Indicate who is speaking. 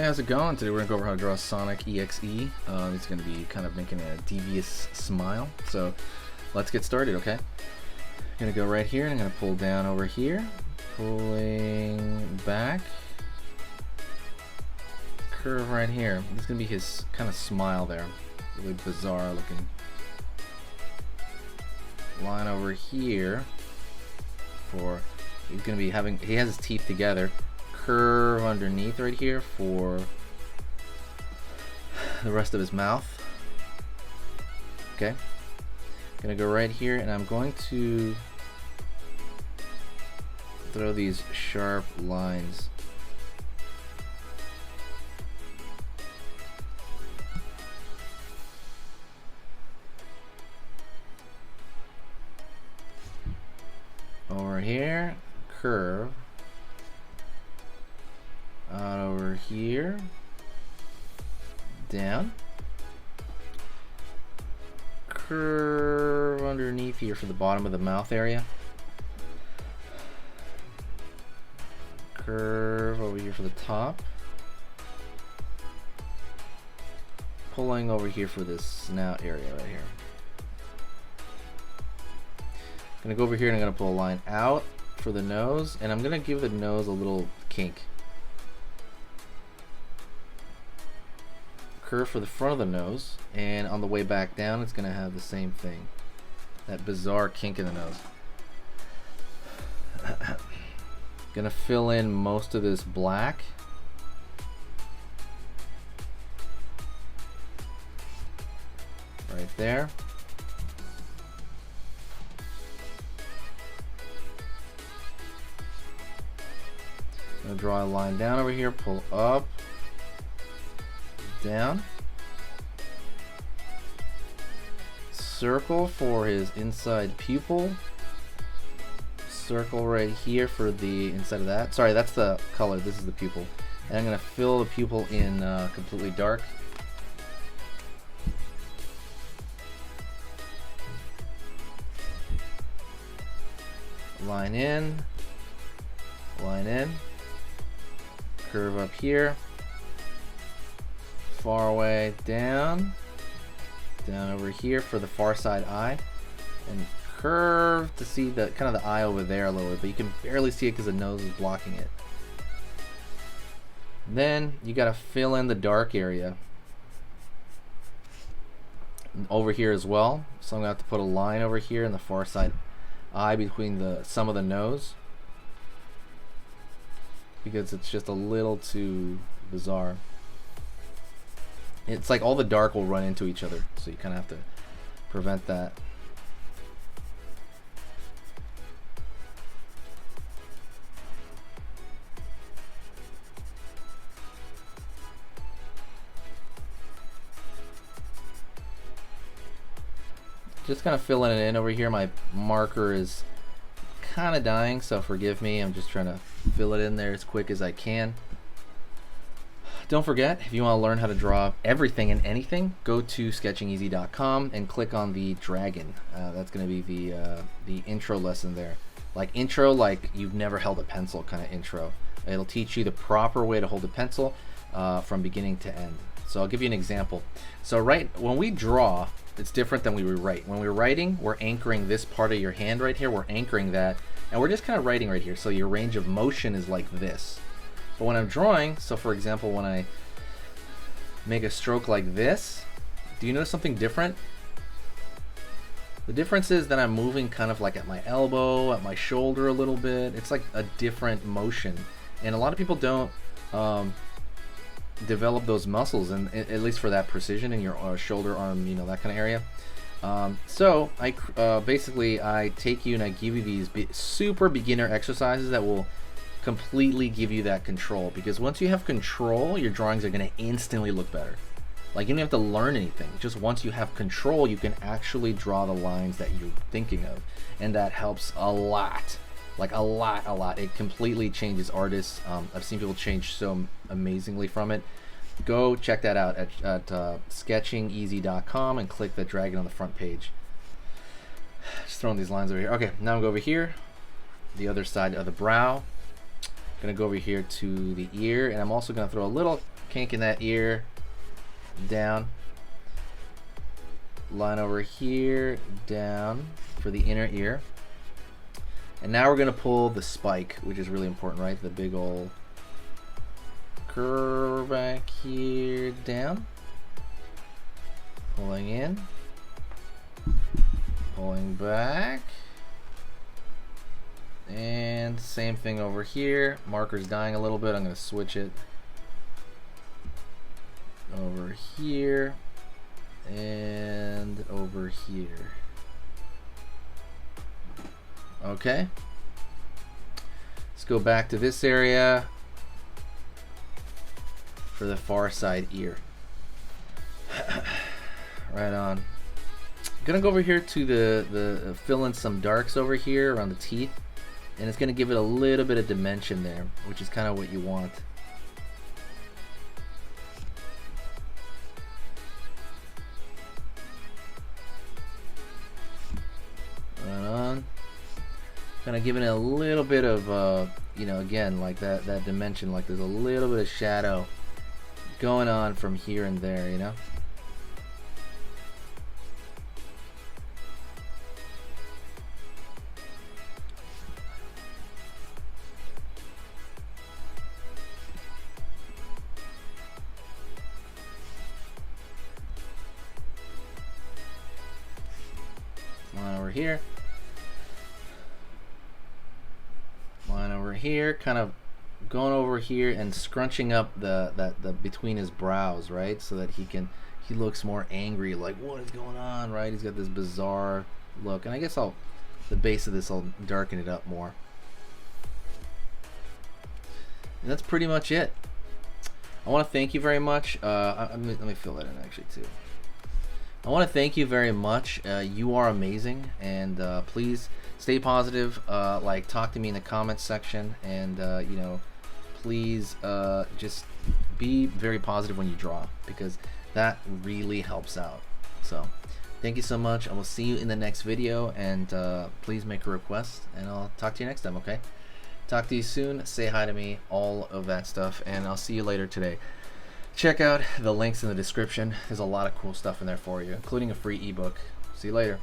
Speaker 1: how's it going? Today we're going to go over how to draw Sonic.exe. It's going to be kind of making a devious smile. So let's get started, okay? I'm going to go right here and I'm going to pull down over here. Pulling back. Curve right here. This is going to be his kind of smile there. Really bizarre looking. Line over here for, he's going to be having, he has his teeth together. Curve underneath right here for the rest of his mouth. Okay, gonna go right here and I'm going to throw these sharp lines. Over here, curve. Out over here, down, curve underneath here for the bottom of the mouth area, curve over here for the top, pulling over here for this snout area right here. I'm gonna go over here and I'm gonna pull a line out for the nose, and I'm gonna give the nose a little kink. Curve for the front of the nose, and on the way back down it's gonna have the same thing, that bizarre kink in the nose. Gonna fill in most of this black. Right there. Gonna draw a line down over here, pull up, down, circle for his inside pupil, circle right here for the inside of that. Sorry, that's the color, this is the pupil. And I'm going to fill the pupil in completely dark. Line in, curve up here. Far away down over here for the far side eye, and curve to see the kind of the eye over there a little bit, but you can barely see it because the nose is blocking it. Then you got to fill in the dark area over here as well, so I'm gonna have to put a line over here in the far side eye between the some of the nose, because it's just a little too bizarre. It's like all the dark will run into each other, so you kind of have to prevent that. Just kind of filling it in over here. My marker is kind of dying, so forgive me. I'm just trying to fill it in there as quick as I can. Don't forget, if you want to learn how to draw everything and anything, go to sketchingeasy.com and click on the dragon. That's going to be the intro lesson there. Like intro, like you've never held a pencil kind of intro. It'll teach you the proper way to hold a pencil from beginning to end. So I'll give you an example. So when we draw, it's different than we write. When we're writing, we're anchoring this part of your hand right here. We're anchoring that, and we're just kind of writing right here. So your range of motion is like this. But when I'm drawing, so for example, when I make a stroke like this, do you notice something different? The difference is that I'm moving kind of like at my elbow, at my shoulder a little bit. It's like a different motion. And a lot of people don't develop those muscles, and at least for that precision in your shoulder, arm, you know, that kind of area. So I basically take you and I give you these super beginner exercises that will completely give you that control, because once you have control, your drawings are going to instantly look better. Like you don't have to learn anything. Just once you have control, you can actually draw the lines that you're thinking of, and that helps a lot. Like a lot. It completely changes artists. I've seen people change so amazingly from it. Go check that out at sketchingeasy.com and click the dragon on the front page. Just throwing these lines over here. Okay, now I'm going to go over here, the other side of the brow. Gonna go over here to the ear, and I'm also gonna throw a little kinking that ear down. Line over here, down for the inner ear. And now we're going to pull the spike, which is really important, right? The big old curve back here, down. Pulling in. Pulling back. And same thing over here. Marker's dying a little bit. I'm going to switch it over here and over here. Okay. Let's go back to this area for the far side ear. Right on. I'm gonna go over here to the fill in some darks over here around the teeth, and it's gonna give it a little bit of dimension there, which is kind of what you want. Right on. Kind of giving it a little bit of, you know, again, like that dimension, like there's a little bit of shadow going on from here and there, you know? Line over here. Line over here, kind of going over here and scrunching up the between his brows, right? So that he looks more angry, like what is going on, right? He's got this bizarre look, and I guess the base of this, I'll darken it up more. And that's pretty much it. I want to thank you very much. Let me fill that in actually too. I want to thank you very much. You are amazing, and please stay positive. Like, talk to me in the comments section, and you know, please just be very positive when you draw, because that really helps out. So thank you so much. I will see you in the next video, and please make a request, and I'll talk to you next time. Okay, talk to you soon. Say hi to me, all of that stuff, and I'll see you later today. Check out the links in the description. There's a lot of cool stuff in there for you, including a free ebook. See you later.